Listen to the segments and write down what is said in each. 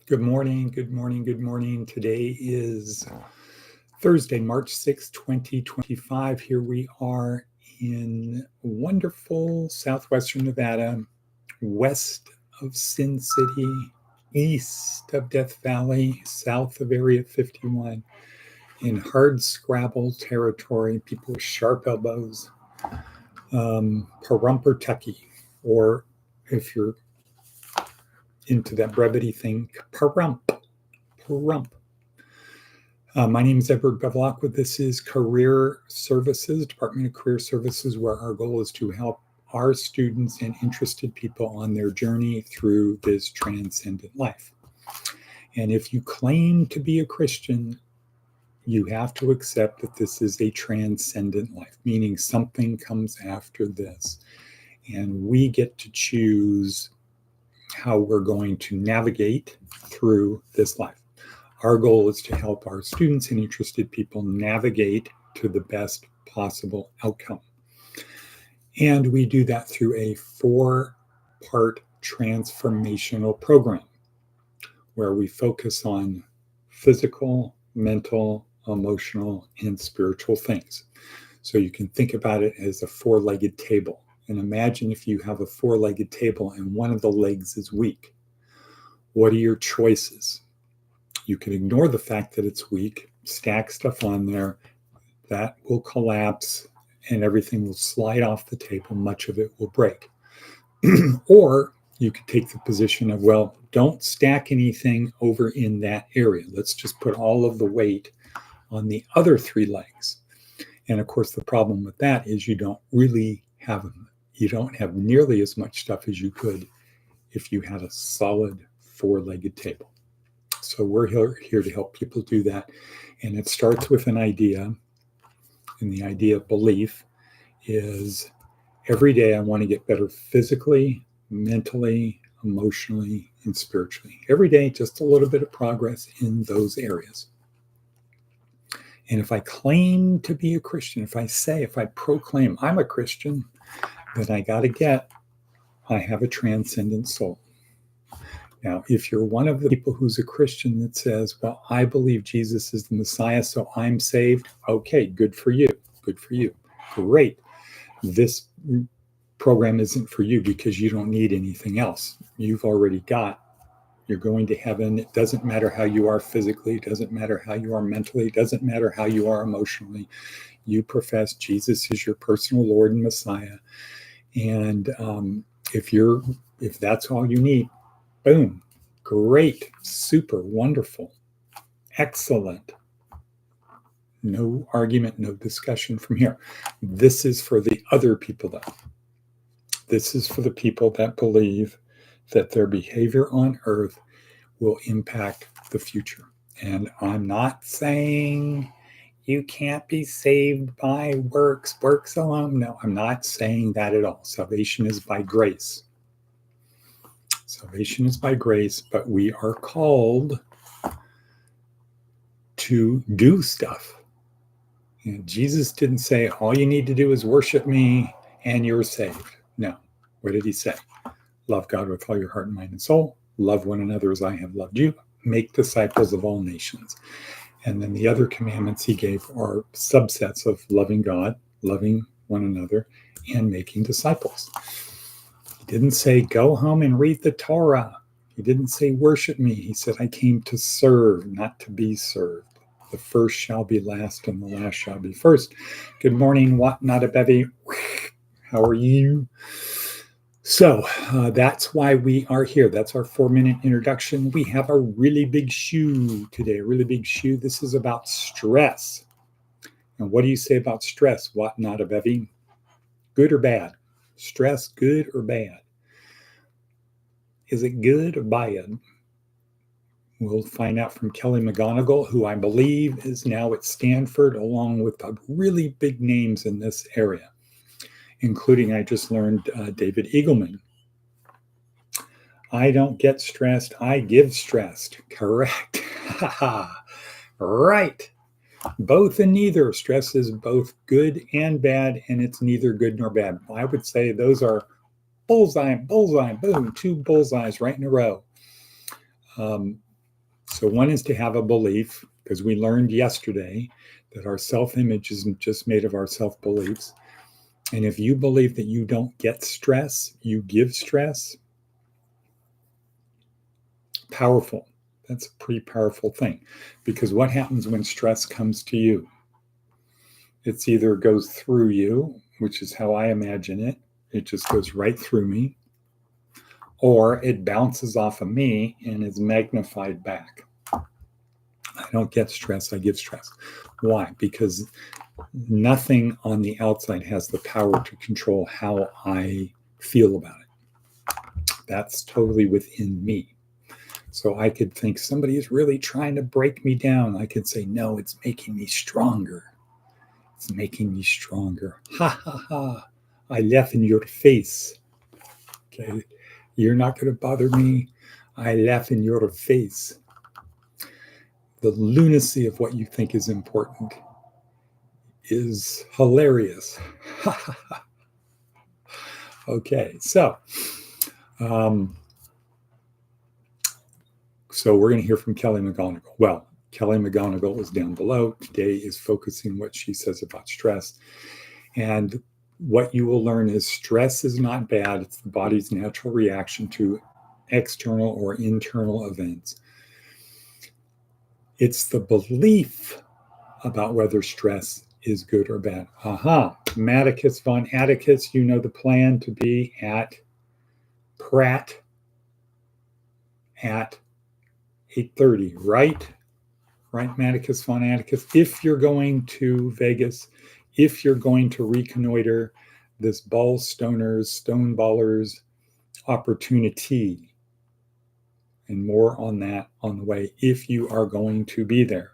Good morning, good morning, good morning. Today is Thursday, March 6th, 2025. Here we are in wonderful southwestern Nevada, west of Sin City, east of Death Valley, south of Area 51, in hard scrabble territory, people with sharp elbows, Parumpertucky, or if you're into that brevity thing, Parump. My name is Edward Bevilacqua. This is Career Services, Department of Career Services, where our goal is to help our students and interested people on their journey through this transcendent life. And if you claim to be a Christian, you have to accept that this is a transcendent life, meaning something comes after this. And we get to choose how we're going to navigate through this life. Our goal is to help our students and interested people navigate to the best possible outcome. And we do that through a 4-part transformational program where we focus on physical, mental, emotional, and spiritual things. So you can think about it as a 4-legged table. And imagine if you have a 4-legged table and one of the legs is weak. What are your choices? You can ignore the fact that it's weak, stack stuff on there, that will collapse and everything will slide off the table, much of it will break. Or you could take the position of, well, don't stack anything over in that area. Let's just put all of the weight on the other 3 legs. And of course, the problem with that is you don't have nearly as much stuff as you could if you had a solid 4-legged table. So we're here to help people do that. And it starts with an idea. And the idea of belief is every day I want to get better physically, mentally, emotionally, and spiritually. Every day, just a little bit of progress in those areas. And if I claim to be a Christian, if I proclaim I'm a Christian, then I have a transcendent soul. Now, if you're one of the people who's a Christian that says, well, I believe Jesus is the Messiah, so I'm saved, okay, good for you. Good for you. Great. This program isn't for you because you don't need anything else. You're going to heaven. It doesn't matter how you are physically. It doesn't matter how you are mentally. It doesn't matter how you are emotionally. You profess Jesus is your personal Lord and Messiah. And if that's all you need, boom, great, super, wonderful, excellent. No argument, no discussion from here. This is for the other people, though. This is for the people that believe that their behavior on earth will impact the future. And I'm not saying you can't be saved by works alone. No, I'm not saying that at all. Salvation is by grace. Salvation is by grace, but we are called to do stuff. And Jesus didn't say, all you need to do is worship me and you're saved. No. What did he say? Love God with all your heart, mind, and soul. Love one another as I have loved you. Make disciples of all nations. And then the other commandments he gave are subsets of loving God, loving one another, and making disciples. He didn't say, go home and read the Torah. He didn't say, worship me. He said, I came to serve, not to be served. The first shall be last, and the last shall be first. Good morning, Wat Nada How are you? So that's why we are here. That's our 4-minute introduction. We have a really big shoe today, a really big shoe. This is about stress. And what do you say about stress, Wat Nada Bevi? Good or bad? Stress, good or bad? Is it good or bad? We'll find out from Kelly McGonigal, who I believe is now at Stanford, along with really big names in this area, including, I just learned, David Eagleman. I don't get stressed, I give stressed. Correct. Right. Both and neither. Stress is both good and bad, and it's neither good nor bad. I would say those are bullseye, boom, 2 bullseyes right in a row. So one is to have a belief, because we learned yesterday that our self-image isn't just made of our self-beliefs. And if you believe that you don't get stress, you give stress, powerful. That's a pretty powerful thing. Because what happens when stress comes to you? It's either goes through you, which is how I imagine it. It just goes right through me. Or it bounces off of me and is magnified back. I don't get stress, I give stress. Why? Because nothing on the outside has the power to control how I feel about it. That's totally within me. So I could think somebody is really trying to break me down. I could say, no, it's making me stronger. It's making me stronger. Ha ha ha. I laugh in your face. Okay. You're not going to bother me. I laugh in your face. The lunacy of what you think is important is hilarious. Okay, so we're going to hear from Kelly McGonigal. Well, Kelly McGonigal is down below. Today is focusing what she says about stress. And what you will learn is stress is not bad. It's the body's natural reaction to external or internal events. It's the belief about whether stress is good or bad. Matticus von Atticus, you know the plan to be at Pratt at 8:30, right? Right, Matticus von Atticus? If you're going to Vegas, if you're going to reconnoiter this Stoneballers opportunity, and more on that on the way, if you are going to be there,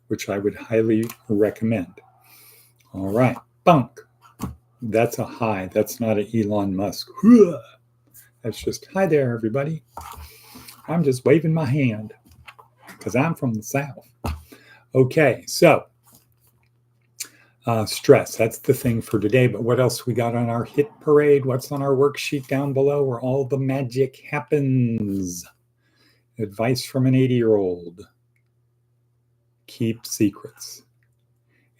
which I would highly recommend. All right, bunk. That's a hi. That's not an Elon Musk. That's just, hi there, everybody. I'm just waving my hand because I'm from the South. Okay, so stress, that's the thing for today. But what else we got on our hit parade? What's on our worksheet down below where all the magic happens? Advice from an 80-year-old. Keep secrets.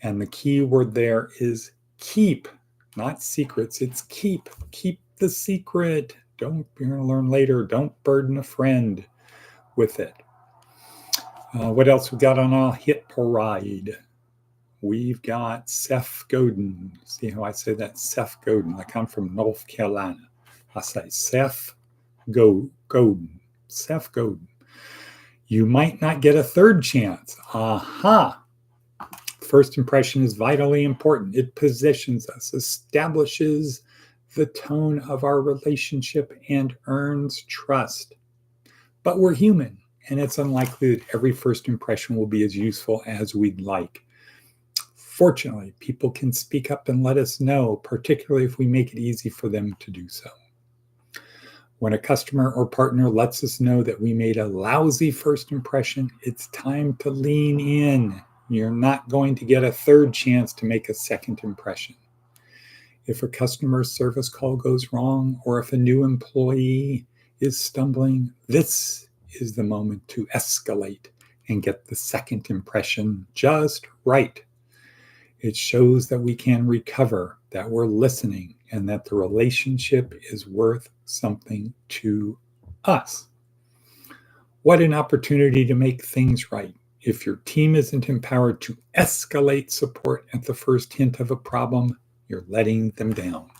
And the key word there is keep, not secrets. It's keep. Keep the secret. You're going to learn later. Don't burden a friend with it. What else we got on our hit parade? We've got Seth Godin. See how I say that? Seth Godin. Like I'm from North Carolina. I say Seth Godin. Seth Godin. You might not get a third chance. First impression is vitally important. It positions us, establishes the tone of our relationship, and earns trust. But we're human, and it's unlikely that every first impression will be as useful as we'd like. Fortunately, people can speak up and let us know, particularly if we make it easy for them to do so. When a customer or partner lets us know that we made a lousy first impression, it's time to lean in. You're not going to get a third chance to make a second impression. If a customer service call goes wrong, or if a new employee is stumbling, this is the moment to escalate and get the second impression just right. It shows that we can recover, that we're listening, and that the relationship is worth something to us. What an opportunity to make things right. If your team isn't empowered to escalate support at the first hint of a problem, you're letting them down.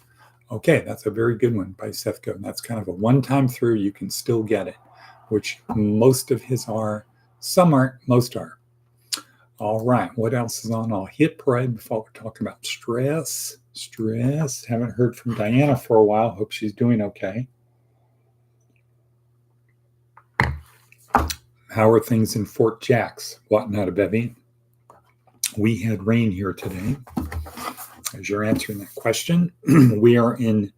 Okay, that's a very good one by Seth Godin. That's kind of a one-time through. You can still get it, which most of his are. Some aren't, most are. All right, what else is on our hit parade before we talk about stress? Stress. Haven't heard from Diana for a while. Hope she's doing okay. How are things in Fort Jacks? What, not a bevy? We had rain here today. As you're answering that question, we are in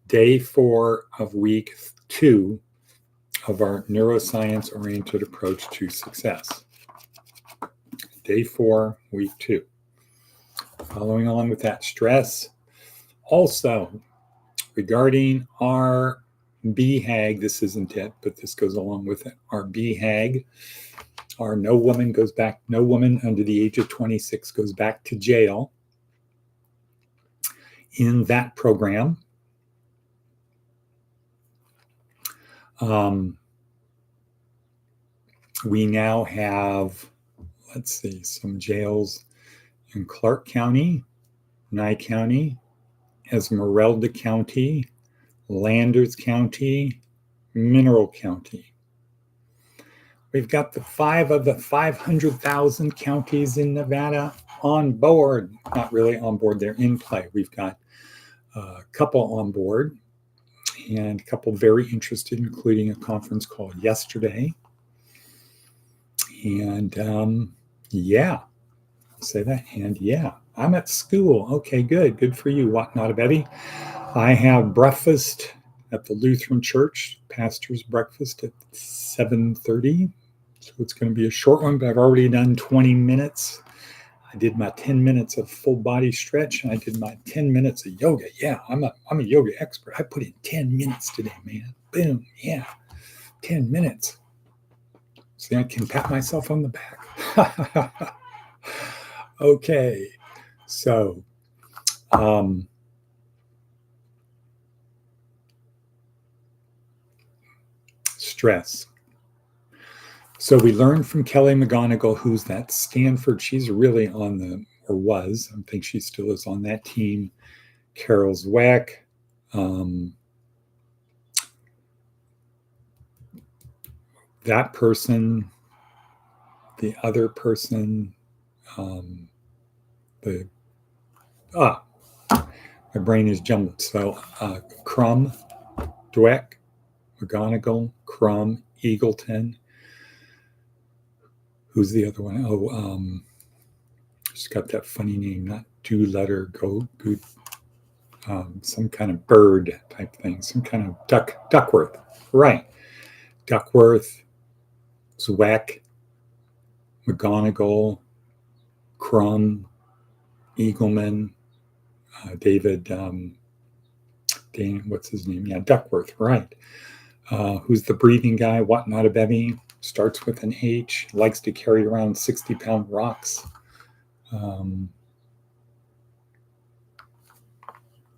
day 4 of week 2 of our neuroscience-oriented approach to success. Day 4, week 2. Following on with that stress. Also, regarding our BHAG, this isn't it, but this goes along with it. Our BHAG, our no woman under the age of 26 goes back to jail. In that program, we now have, let's see, some jails in Clark County, Nye County, Esmeralda County, Landers County, Mineral County. We've got the 5 of the 500,000 counties in Nevada on board. Not really on board, they're in play. We've got a couple on board and a couple very interested, including a conference call yesterday. And yeah, I'll say that. And yeah, I'm at school. Okay, good. Good for you. What not a Betty? I have breakfast at the Lutheran Church, pastor's breakfast at 7:30. So it's going to be a short one, but I've already done 20 minutes. I did my 10 minutes of full body stretch, and I did my 10 minutes of yoga. Yeah, I'm a yoga expert. I put in 10 minutes today, man. Boom. Yeah, 10 minutes. See, I can pat myself on the back. Okay, so stress. So we learned from Kelly McGonigal, who's that Stanford. She's really on the, or was, I think she still is on that team. Carol Zwack. That person, the other person, my brain is jumbled. So Crum, Dweck, McGonigal, Crum, Eagleton. Who's the other one? Oh, she's got that funny name, not do-letter, go, good, some kind of bird type thing, some kind of Duckworth, right. Duckworth, Zwack, McGonigal, Crum, Eagleman, David, what's his name? Yeah, Duckworth, right. Who's the breathing guy? What not a Bevy? Starts with an H, likes to carry around 60-pound rocks.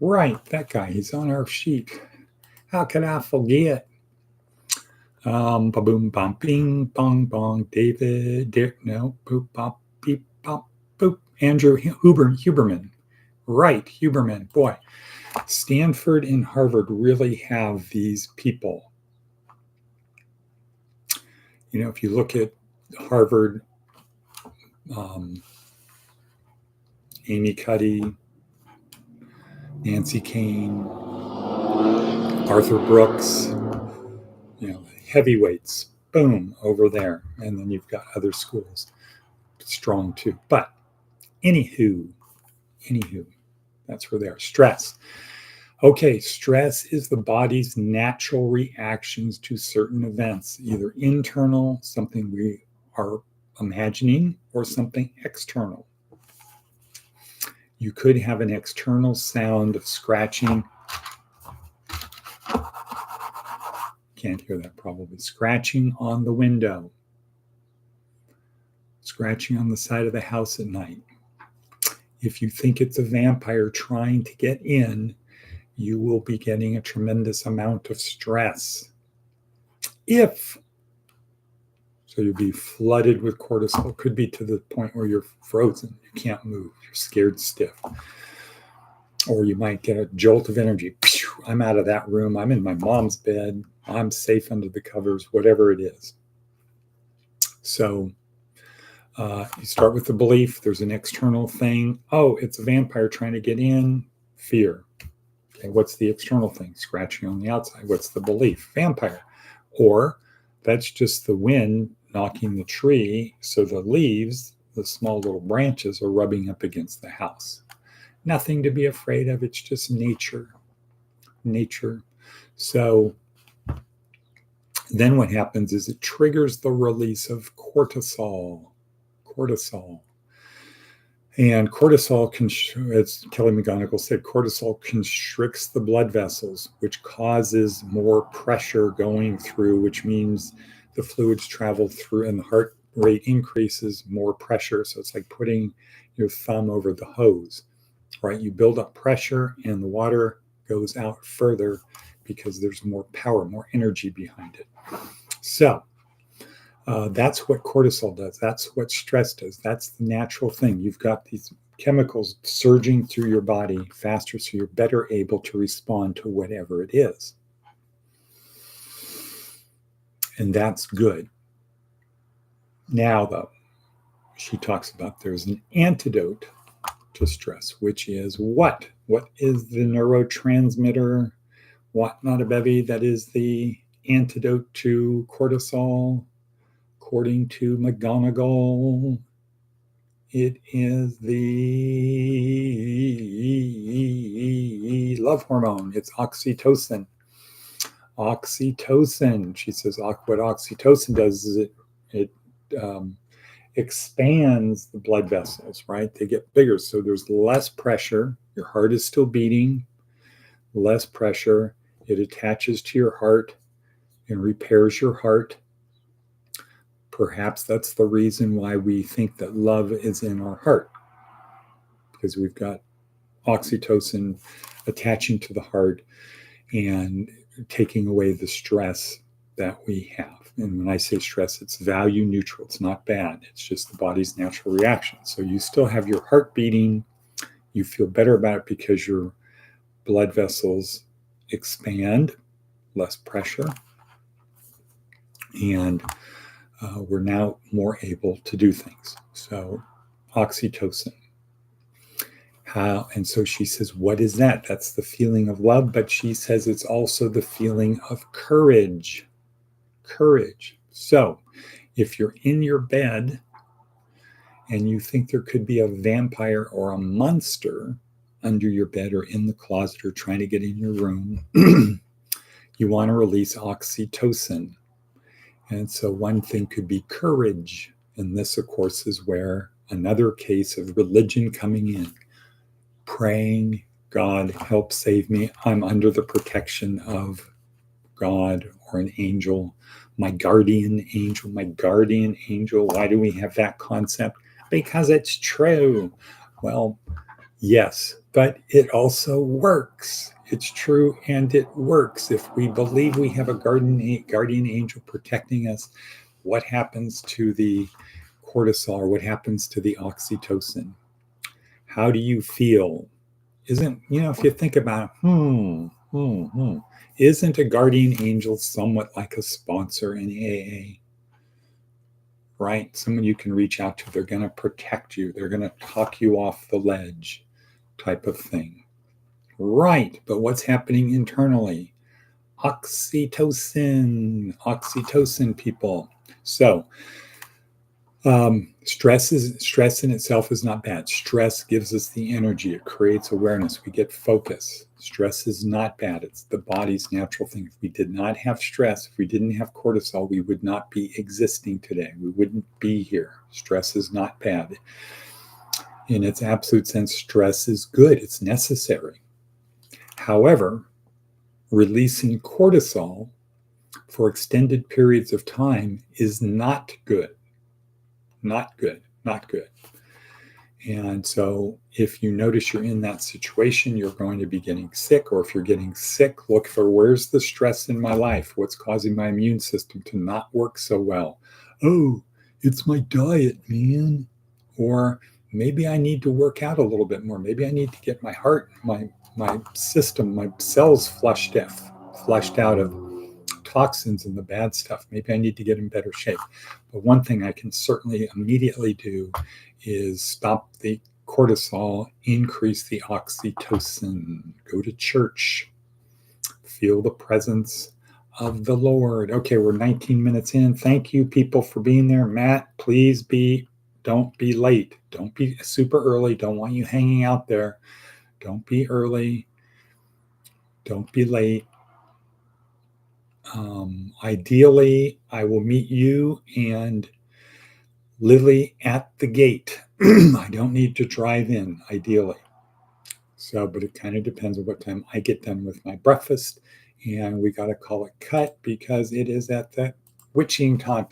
Right, that guy, he's on our sheet. How could I forget? Ba-boom, bom, bing, bong, bong, David, no, boop, bop, beep, bop, boop. Andrew Huberman. Right, Huberman. Boy, Stanford and Harvard really have these people. You know, if you look at Harvard, Amy Cuddy, Nancy Kane, Arthur Brooks, you know, heavyweights, boom, over there. And then you've got other schools, strong too. But anywho, that's where they are. Stress. Okay, stress is the body's natural reactions to certain events, either internal, something we are imagining, or something external. You could have an external sound of scratching. Can't hear that probably. Scratching on the window. Scratching on the side of the house at night. If you think it's a vampire trying to get in, you will be getting a tremendous amount of stress. So you'll be flooded with cortisol. Could be to the point where you're frozen. You can't move. You're scared stiff. Or you might get a jolt of energy. I'm out of that room. I'm in my mom's bed. I'm safe under the covers, whatever it is. So you start with the belief. There's an external thing. Oh, it's a vampire trying to get in. Fear. Okay, what's the external thing? Scratching on the outside. What's the belief? Vampire. Or that's just the wind knocking the tree, so the leaves, the small little branches, are rubbing up against the house. Nothing to be afraid of. It's just nature. So then what happens is it triggers the release of cortisol. And cortisol, as Kelly McGonigal said, cortisol constricts the blood vessels, which causes more pressure going through, which means the fluids travel through and the heart rate increases, more pressure. So it's like putting your thumb over the hose, right? You build up pressure and the water goes out further because there's more power, more energy behind it. So that's what cortisol does. That's what stress does. That's the natural thing. You've got these chemicals surging through your body faster, so you're better able to respond to whatever it is. And that's good. Now, though, she talks about there's an antidote to stress, which is what? What is the neurotransmitter? What, not a bevy, that is the antidote to cortisol? According to McGonigal, it is the love hormone. It's oxytocin. Oxytocin. She says what oxytocin does is it expands the blood vessels, right? They get bigger. So there's less pressure. Your heart is still beating, less pressure. It attaches to your heart and repairs your heart. Perhaps that's the reason why we think that love is in our heart, because we've got oxytocin attaching to the heart and taking away the stress that we have. And when I say stress, it's value neutral. It's not bad. It's just the body's natural reaction. So you still have your heart beating. You feel better about it because your blood vessels expand, less pressure, and we're now more able to do things. So oxytocin. And so she says, what is that? That's the feeling of love, but she says it's also the feeling of courage. Courage. So if you're in your bed and you think there could be a vampire or a monster under your bed or in the closet or trying to get in your room, you want to release oxytocin. And so one thing could be courage. And this, of course, is where another case of religion coming in. Praying, God, help save me. I'm under the protection of God or an angel, my guardian angel, my guardian angel. Why do we have that concept? Because it's true. Well, yes, but it also works. It's true and it works. If we believe we have a guardian angel protecting us, what happens to the cortisol or what happens to the oxytocin? How do you feel? Isn't, if you think about it, isn't a guardian angel somewhat like a sponsor in AA? Right? Someone you can reach out to. They're going to protect you. They're going to talk you off the ledge type of thing. Right. But what's happening internally? Oxytocin, people. So stress in itself is not bad. Stress gives us the energy. It creates awareness. We get focus. Stress is not bad. It's the body's natural thing. If we did not have stress, if we didn't have cortisol, we would not be existing today. We wouldn't be here. Stress is not bad. In its absolute sense, stress is good. It's necessary. However, releasing cortisol for extended periods of time is not good. Not good. And so if you notice you're in that situation, you're going to be getting sick, or if you're getting sick, look for where's the stress in my life? What's causing my immune system to not work so well? Oh, it's my diet, man. Or maybe I need to work out a little bit more. Maybe I need to get my heart, my system, my cells flushed out of toxins and the bad stuff. Maybe I need to get in better shape. But one thing I can certainly immediately do is stop the cortisol, increase the oxytocin, go to church, feel the presence of the Lord. Okay, we're 19 minutes in. Thank you, people, for being there. Matt, please don't be late. Don't be super early. Don't want you hanging out there. Don't be early. Don't be late. Ideally, I will meet you and Lily at the gate. I don't need to drive in, ideally. So, but it kind of depends on what time I get done with my breakfast. And we got to call it cut because it is at that witching time.